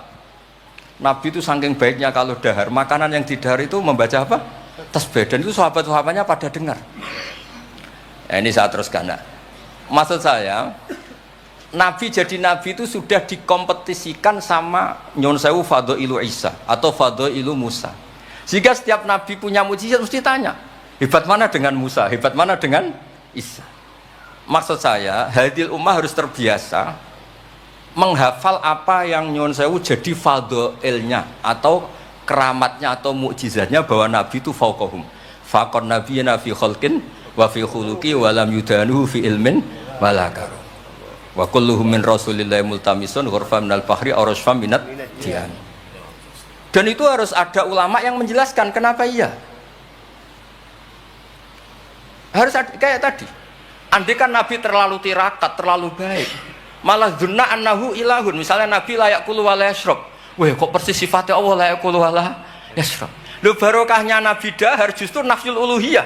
Nabi itu saking baiknya kalau dahar, makanan yang didahar itu membaca apa? Tasbih, dan itu sahabat-sahabatnya pada dengar. Ini saya teruskan. Maksud saya, Nabi jadi Nabi itu sudah dikompetisikan sama Nyon Sewu Fadailu Isa atau Fadailu Musa. Jika setiap Nabi punya mujizat mesti tanya, hebat mana dengan Musa, hebat mana dengan Isa. Maksud saya, hadil ummah harus terbiasa menghafal apa yang Nyon Sewu jadi fadailnya atau keramatnya atau mukjizatnya, bahwa Nabi itu fauqahum. Faqon nabiyina fi khalqin wa fi khuluqi wa lam yudanuhu fi ilmin wala karam. Wa kulluhum min rasulillahi multamisun ghurfa minal bahri aw rasfam minat dian. Dan itu harus ada ulama yang menjelaskan kenapa iya. Harus ada, kayak tadi. Andai kan Nabi terlalu tirakat, terlalu baik, malah dzunna annahu ilahun. Misalnya Nabi layak kulu wa la yashrab. Weh, kok persis sifatnya Allah layak kulu wa la yashrab. Lho, barokahnya Nabi dahar justru nafyul uluhiyah.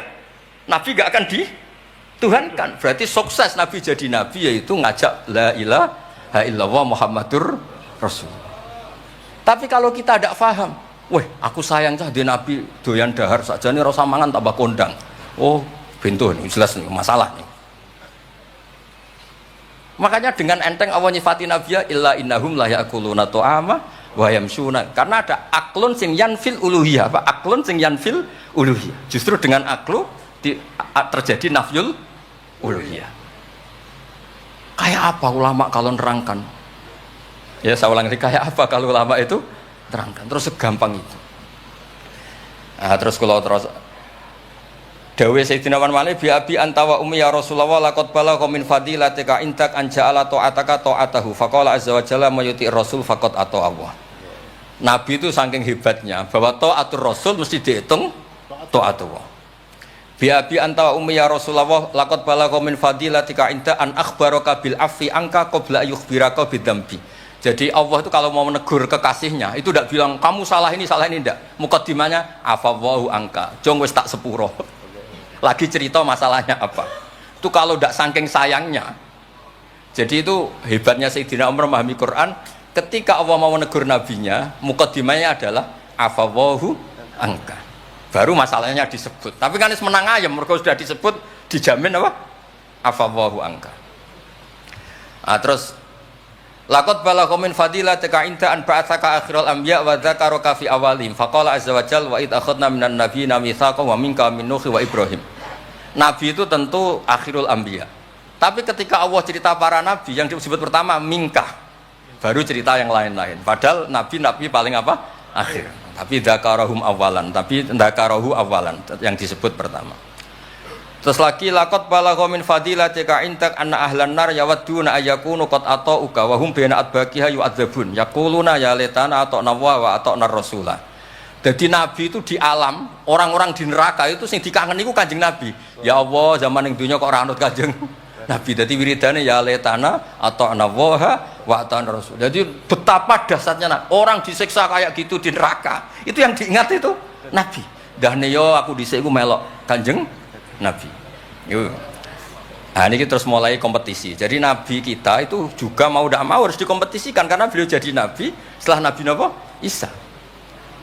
Nabi gak akan dituhankan. Berarti sukses Nabi jadi Nabi yaitu ngajak la ilaha illallah Muhammadur Rasul. Tapi kalau kita tidak paham, weh aku sayang cah di Nabi doyan dahar saja nih rasa mangan tambah kondang. Oh bentuh nih, jelas nih masalah nih. Makanya dengan enteng Allah nyifati Nabi ya illa innahum la ya'kuluna ta'ama wa yamshuna. Karena ada aklun sing yanfil uluhiyah, apa? Aklun sing yanfil uluhiyah. Justru dengan aklu terjadi nafyul uluhiyah. Kayak apa ulama kalau nerangkan? Ya saya ulang lagi, kayak apa kalau ulama itu terangkan? Terus segampang itu. Nah, terus kalau terus dawe Sayyidina Malik bi abi anta wa ummi ya Rasulullah laqad balagha min fadilatika intak an ja'ala ta'ataka ta'atahu faqala azza wa jalla mayuti rasul faqad ata Allah. Nabi itu saking hebatnya bahwa ta'atur rasul mesti dihitung ta'atullah. Biabi anta wa ummi ya Rasulullah laqad balagha min fadilatika inta an akhbaraka bil afi angka qabla yukhbiraka bidzambi. Jadi Allah itu kalau mau menegur kekasihnya itu tidak bilang kamu salah ini tidak. Mukaddimahnya afawwahu angka. Jong wis tak sepuro. Lagi cerita masalahnya apa. Itu kalau tidak saking sayangnya. Jadi itu hebatnya Sayyidina Umar memahami Quran, ketika Allah mau menegur nabinya, mukaddimahnya adalah afawwahu angka. Baru masalahnya disebut. Tapi kan menang ayam, mereka sudah disebut, dijamin apa? Afawwahu angka. Nah, terus laqad balagha min fadilatika inta an ba'atsaka akhiral anbiya wa dzakaraka fi awalihim faqala azza wa jalla wa id akhadna minan nabiyina mitsaqan wa minka min nuh wa ibrahim. Nabi itu tentu akhirul anbiya. Tapi ketika Allah cerita para nabi yang disebut pertama minka, baru cerita yang lain-lain. Padahal nabi paling apa? Akhir. Tapi dzakarahum awalan, tapi dzakarahu awalan yang disebut pertama. Terus lagi laqad balagha min fadilatika intak anna ahlan nar yawadduna ayyakunu qad ata'uka wa hum baina adbaqiha yu'adzabun yaquluna ya laitana ata'na wa ata'na rasulah. Jadi Nabi itu di alam, orang-orang di neraka itu sing dikangen iku Kanjeng Nabi. Ya Allah, zaman ning dunya kok ora anut Kanjeng Nabi. Dadi wiridane ya laitana ata'na wa ata'na rasul. Jadi betapa dahsyatnya orang disiksa kayak gitu di neraka. Itu yang diingat itu Nabi. Dahne yo aku dhisik iku melok Kanjeng Nabi. Yuk. Nah ini kita terus mulai kompetisi. Jadi Nabi kita itu juga mau tidak mau harus dikompetisikan karena beliau jadi Nabi setelah Nabi Nabi Isa.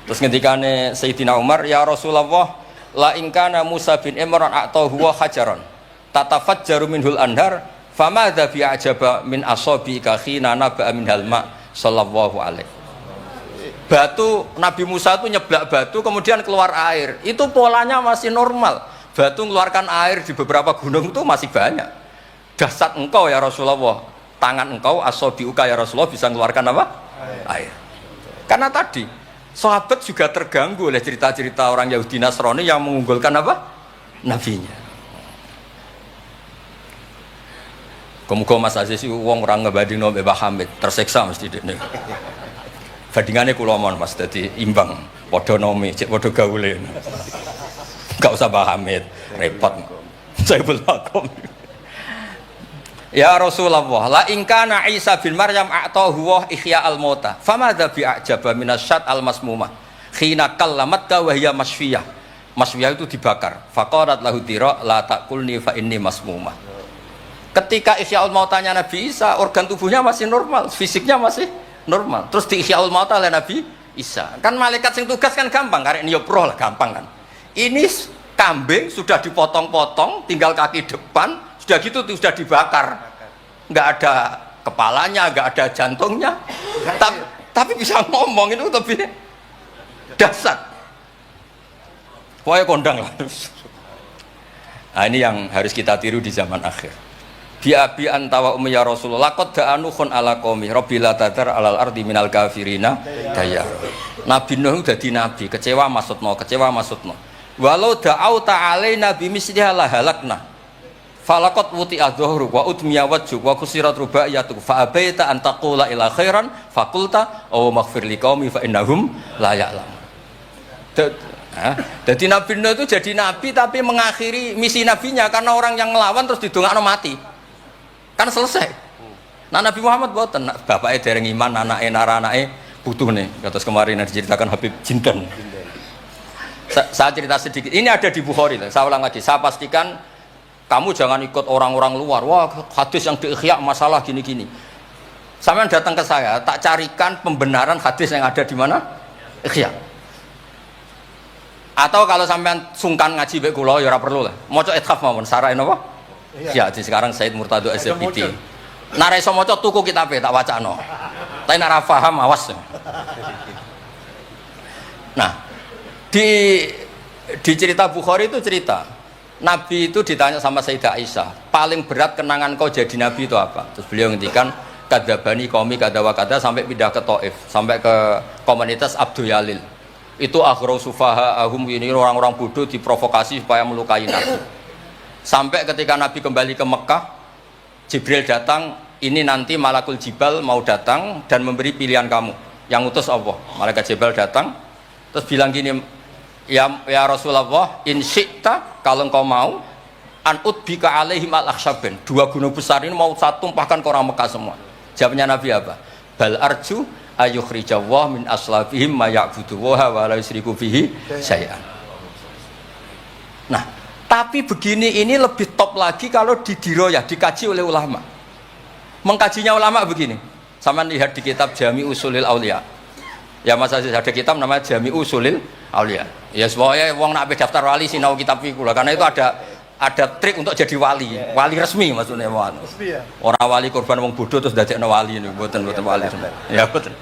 Terus ketika Sayyidina Umar, ya Rasulullah, la ingkana Musa bin Imran atau huwa hajaron, tatafajjaru minhul anhar, famadza bi ajaba min ashabika khina naba'a min halma sallallahu alaihi. Batu Nabi Musa itu nyeblak batu kemudian keluar air. Itu polanya masih normal. Batu mengeluarkan air di beberapa gunung itu masih banyak. Dasar engkau ya Rasulullah, tangan engkau asobiuka ya Rasulullah bisa mengeluarkan apa? Air. Karena tadi sahabat juga terganggu oleh cerita-cerita orang Yahudi Nasrani yang mengunggulkan apa? Nabinya. Kemudian Mas Aziz itu uang orang ngebanding Mbak Hamid terseksa mesti dene. Bandingannya kula mon Mas dadi imbang, padha nomi, cek padha gaule. Enggak usah Mbak Hamid, repot. Saya belakon. Ya Rasulullah, la in kana Isa bin Maryam a'tahu wa ihya al-mauta. Famadza bi a'jaba minasyat al-masmumah. Khina kallamat wa hiya masfiyah. Masfiyah itu dibakar. Faqalat lahu tira la taqulni fa inni masmumah. Ketika ihyaul mautanya Nabi Isa, organ tubuhnya masih normal, fisiknya masih normal. Terus di ihyaul mauta oleh Nabi Isa. Kan malaikat sing tugas kan gampang, karek niyoproh lah gampang kan. Ini kambing sudah dipotong-potong, tinggal kaki depan, sudah gitu sudah dibakar. Enggak ada kepalanya, enggak ada jantungnya. Tapi bisa ngomong, itu lebih dasar. Pokoknya kondang lah. Nah, ini yang harus kita tiru di zaman akhir. Biabi antawa ummi ya Rasulullah qad da'anukhun ala qaumi rabbila tadar alal ardi minal kafirina dayar. Nabi Nuh dadi nabi, kecewa maksudno. Walau da'au ta'alaina bimisliha la halakna. Falaqad wuti'a dhuhru wa udmiya wajhu wa kusirat rubaiyatu fa abaita an taqula ila khairan faqulta aw maghfir liqaumi fa innahum la ya'lamun. Jadi Nabi Nuh itu jadi nabi tapi mengakhiri misi nabinya karena orang yang ngelawan terus didongakno mati. Kan selesai. Nah Nabi Muhammad boten, bapaknya dereng iman, anaknya butuh nih. Terus kemarin diceritakan Habib Jinten. Saya cerita sedikit. Ini ada di Bukhari. Saya ulang lagi. Saya pastikan kamu jangan ikut orang-orang luar. Wah hadis yang diikhya masalah gini-gini. Sampean datang ke saya, tak carikan pembenaran hadis yang ada di mana? Ikhya. Atau kalau sampean sungkan ngaji baik kula ya ora perlu lah. Maca ithaf mawon sarain apa? Ya, di sekarang Said Murtado SFPT. Nara iso maca tuku kitabe tak wacano. Tapi nek ora paham awas. Nah, di cerita Bukhari itu cerita Nabi itu ditanya sama Sayyidah Aisyah, paling berat kenangan kau jadi Nabi itu apa? Terus beliau ngendikan kadzabani qaumi kadza kada sampai pindah ke Taif, sampai ke komunitas Abdul Yalil. Itu akhru sufaha ahum, ini orang-orang bodoh diprovokasi supaya melukai Nabi. Sampai ketika Nabi kembali ke Mekah, Jibril datang, ini nanti Malakul Jibal mau datang dan memberi pilihan kamu, yang utus Allah. Malaikat Jibal datang terus bilang gini, ya Rasulullah, in syi'ta, kalau engkau mau, an udbika alaihim al-akhsyaben, 2 gunung besar ini mau saya tumpahkan ke orang Mekah semua. Jawabnya Nabi apa? Bal arju ayukhrijawah min aslabihim ma ya'buduwaha wa la yusriku bihi syai'an. Nah, tapi begini ini lebih top lagi kalau didiroyah, dikaji oleh ulama. Mengkajinya ulama begini. Sama lihat di kitab Jami Usulil Aulia. Ya Mas Aziz ada kitab namanya Jami Usulil Aulia. Ya semuanya wong nak daftar wali sinau kitab iku lah, karena itu ada trik untuk jadi wali. Wali resmi maksudnya wan. Orang wali korban wong bodoh terus dadekno wali niku mboten wali. Ya betul.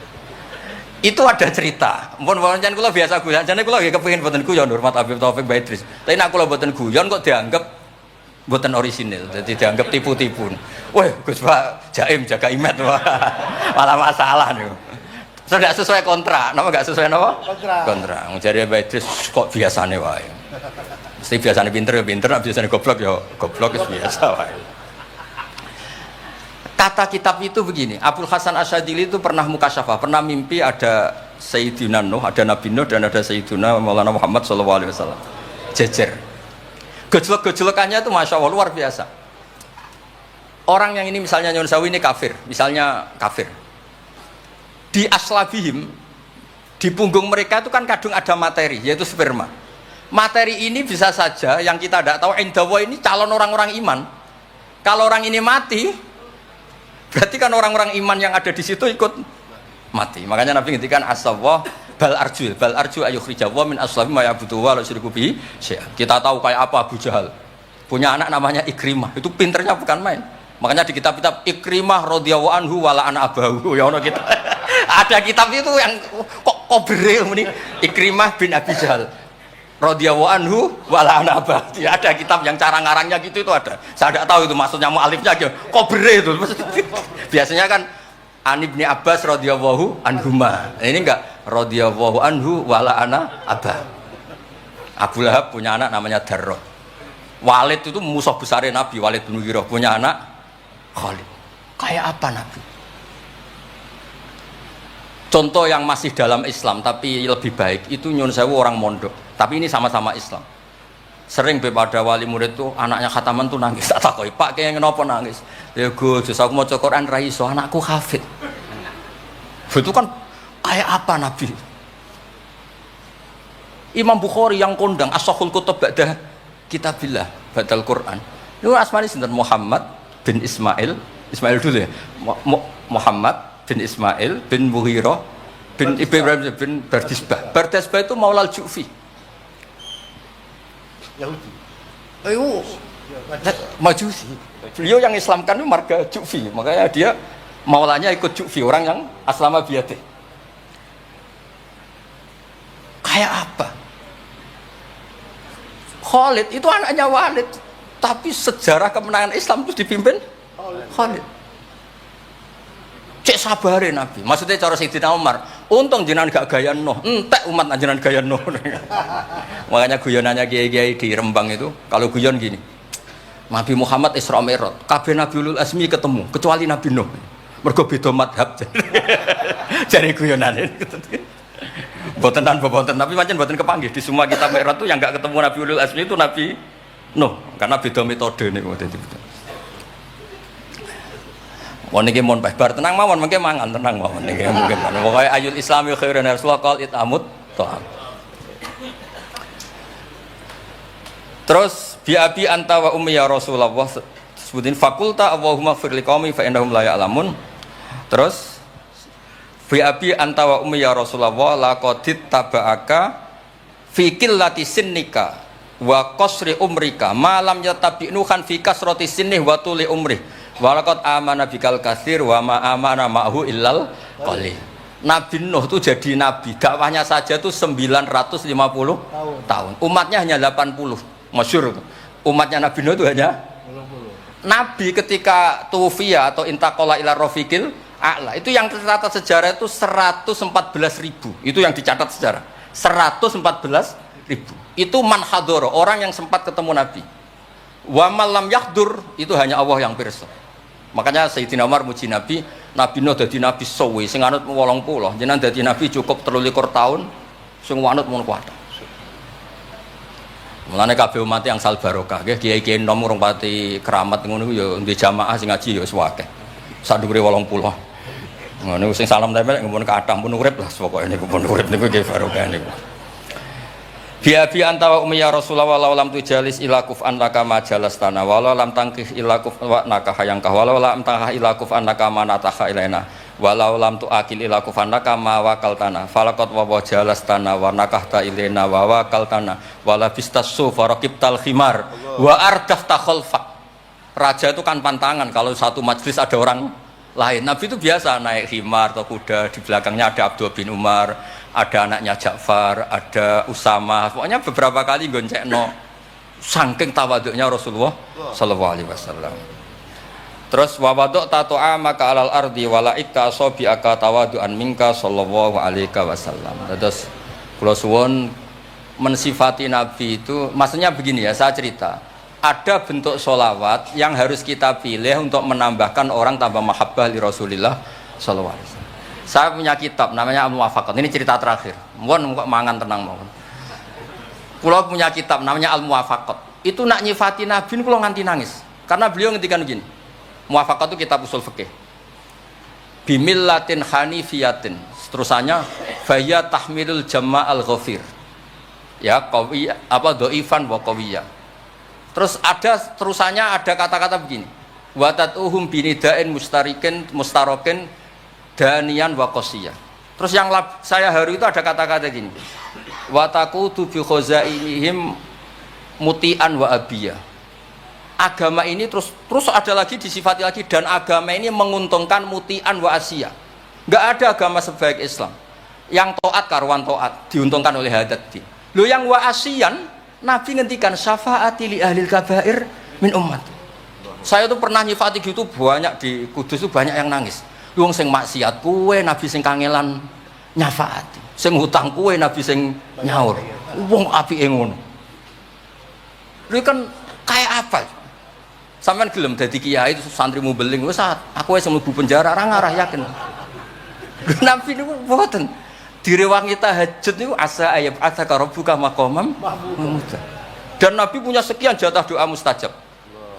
Itu ada cerita. Mun pancen kula biasa guyon, jane kula nggih kepengin mboten guyon hormat Habib Taufik Baidris. Tapi nek kula mboten guyon kok dianggap mboten orisinil. Jadi dianggap tipu-tipu. Wah, Gus Pak jaim jaga imet malah masalah niku. Sudah sesuai kontrak, napa enggak sesuai napa? Kontrak. Jare Baidris kok biasane wae. Mesti biasane pinter ya pinter, nek biasane goblok ya goblok wis biasa wae. Kata kitab itu begini, Abdul Hasan Asyadili itu pernah mukasyafah, pernah mimpi ada Sayyidina Nuh, ada Nabi Nuh dan ada Sayyidina Maulana Muhammad SAW. Jejer. Gejolak-gejolakannya itu Masya Allah luar biasa. Orang yang ini misalnya Nyun Sawi ini kafir, misalnya kafir. Di aslabihim, di punggung mereka itu kan kadung ada materi, yaitu sperma. Materi ini bisa saja yang kita tidak tahu, indawa ini calon orang-orang iman. Kalau orang ini mati, berarti kan orang-orang iman yang ada di situ ikut mati. Makanya Nabi ngendikan asawah bal arju ayukhrijawah min aslabi ma ya'budu wa la yusyriku bihi syai'an. Kita tahu kayak apa Abu Jahal. Punya anak namanya Ikrimah. Itu pinternya bukan main. Makanya di kitab-kitab Ikrimah radhiyallahu anhu wala ana abahu. Ya ono kita. Ada kitab itu yang kok beril ini Ikrimah bin Abi Jahal. radhiyallahu anhu wala anaba. Ada kitab yang cara ngarangnya gitu itu ada. Saya tidak tahu itu maksudnya mu'alifnya kok bere itu. Biasanya kan An Ibni Abbas radhiyallahu anhuma. Ini enggak radhiyallahu anhu wala anaba. Abu Lahab punya anak namanya Darrah. Walid itu musuh besar Nabi, Walid bin Mughirah punya anak Khalid. Kayak apa Nabi? Contoh yang masih dalam Islam tapi lebih baik itu nyun sewu orang mondok. Tapi ini sama-sama Islam. Sering pada wali murid tuh anaknya khataman tuh nangis. Tak takoi, Pak kayak kenapa nangis? Ya Gus, aku mau Quran ra iso, anakku hafid. Itu kan kayak apa Nabi? Imam Bukhari yang kondang as-sahul kutub ba'da kitabillah ba'dal Quran. Itu asmane sinten Muhammad bin Ismail dulu ya. Muhammad bin Ismail bin Mughirah bin Ibrahim bin Bardisbah. Bardisbah itu Maulal Ju'fi. Yahudi. Ayo. Majusi. Beliau yang Islamkan itu marga Ju'fi. Makanya dia maulanya ikut Ju'fi, orang yang aslama biyadih. Kayak apa? Khalid itu anaknya Walid, tapi sejarah kemenangan Islam itu dipimpin Khalid. Cek sabarin Nabi. Maksudnya cara Sayyidina Umar, untung jenengan gak gaya Nuh, entek umat jenengan gaya Nuh. Makanya guyonannya kiai-kiai di Rembang itu, kalau guyon gini, Nabi Muhammad Isra Mi'raj, kabeh Nabi Ulul Azmi ketemu, kecuali Nabi Nuh. Mergo beda madhab. Jare guyonane. Boten tapi pancen boten kepanggih di semua kitab Mi'raj itu yang enggak ketemu Nabi Ulul Azmi itu Nabi Nuh, karena beda metode niku dadi. Wong niki mun bar tenang mawon mengke mangan tenang mawon niki mungkin. Pokoke ayul islami khairan rasulullah qal itamut ta'am. Terus bi abi anta wa ummi ya Rasulullah sebutin fakulta Allahumma fir liqaumi fa innahum la ya'lamun. Terus bi abi anta wa ummi ya Rasulullah laqadit taba'aka fi qillati sinnika wa qasri umrika ma lam yatabi'nu khan fi kasrati sinnih wa tuli umri. Walaqad amana bikal katsir wa ma amana ma'hu illal qalil. Nabi Nuh itu jadi nabi, dakwahnya saja itu 950 tahun. Umatnya hanya 80. Masyhur. Umatnya Nabi Nuh itu hanya 80. Nabi ketika tufiya atau intaqala ila rafiqil a'la, itu yang tercatat sejarah itu 114.000. Itu yang dicatat sejarah. 114.000. Itu man hadara, orang yang sempat ketemu Nabi. Wa malam yahdur, itu hanya Allah yang pirsa. Makanya Sayyidina Umar muji Nabi, Nabi Nuh dadi nabi suwi sing anut 80, jenengan dadi nabi cukup 23 tahun sing anut mun kuat. Mulane kabeh umat yang sal barokah nggih kiai-kiai nom urung pati keramat ngono ya ndek jamaah sing ngaji ya wis akeh. Sadure 80. Ngono sing salam tempel ngempun kathah pun urip lah pokoke niku pun urip niku nggih barokah niku. Bi anta wa ummi ya Rasulullah walau lam tujalis ila kuf'an laka majalas tanah walau lam tangkih ila kuf'an naka hayangkah walau lam tangkah ila kuf'an naka manataha ilaina walau lam tuakil ila kuf'an naka ma wakal tanah falaqat wa jalas tanah wa nakahta ilaina wa wakal tanah wala bistasu faraqibtal khimar wa ardafta khalfak. Raja itu kan pantangan kalau satu majelis ada orang lain. Nabi itu biasa naik khimar atau kuda, di belakangnya ada Abdullah bin Umar, ada anaknya Ja'far, ada Usama. Pokoknya beberapa kali goncekno saking tawaduknya Rasulullah sallallahu alaihi wasallam. Terus wa wadok tato'a maka alal ardi wala ikta asabiaka tawadu'an minka sallallahu alaihi wasallam. Terus kula suwun mensifati Nabi itu maksudnya begini ya, saya cerita. Ada bentuk sholawat yang harus kita pilih untuk menambahkan orang tambah mahabbah li Rasulillah sallallahu alaihi wasallam. Saya punya kitab namanya Al-Muwafaqat. Ini cerita terakhir. Mohon mangan tenang mohon. Kulo punya kitab namanya Al-Muwafaqat. Itu nak nyifati Nabi kulo nganti nangis. Karena beliau ngendikan begini. Muwafaqat itu kitab usul fikih. Bimillatin hanifiyatin. Terusannya faya tahmilul jama'al ghafir. Ya, qawiyah apa dhaifan wa qawiyah. Terus ada terusannya ada kata-kata begini. Wa tatuhum binidain mustarokin danian wa qasiyah. Terus yang saya haru itu ada kata-kata gini. Wa taqutu bi khazaihim mutian wa abiyah. Agama ini terus ada lagi disifati lagi dan agama ini menguntungkan mutian wa asiyah. Enggak ada agama sebaik Islam. Yang taat karuan taat diuntungkan oleh hadat. Lho yang wa asiyan Nabi ngendikan syafaati li ahlil kabair min umat. Saya tuh pernah nyifati gitu banyak di Kudus tuh banyak yang nangis. Wong sing maksiat kuwe Nabi sing kangelan nyafaati. Sing hutang kuwe Nabi sing nyaur. Wong apike ngono. Lha kan kayak apa? Sampeyan gelem dadi kiai santrimu beling wis aku wis mlebu penjara ora ngarah yakin. Nabi niku mboten direwangi tahajud niku asa ayat ataka rabbuka maqamam mahmuda. Dan Nabi punya sekian jatah doa mustajab.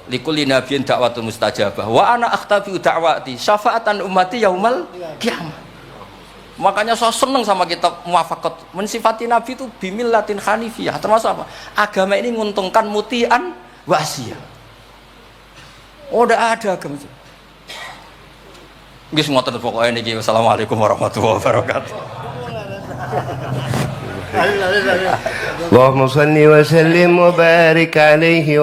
Likulli nabiyyin da'watun mustajabah wa ana akhtabi da'wati syafaatan ummati yaumal qiyamah. Makanya saya senang sama kitab Muwafaqat mensifati Nabi itu bimillatin hanifiyah, termasuk apa? Agama ini menguntungkan mutian wa asiyah. Oh, udah ada agama itu. Nggih ngoten pokoke niki. Wassalamualaikum warahmatullahi wabarakatuh. Allahumma shalli wa sallim wa barik alaihi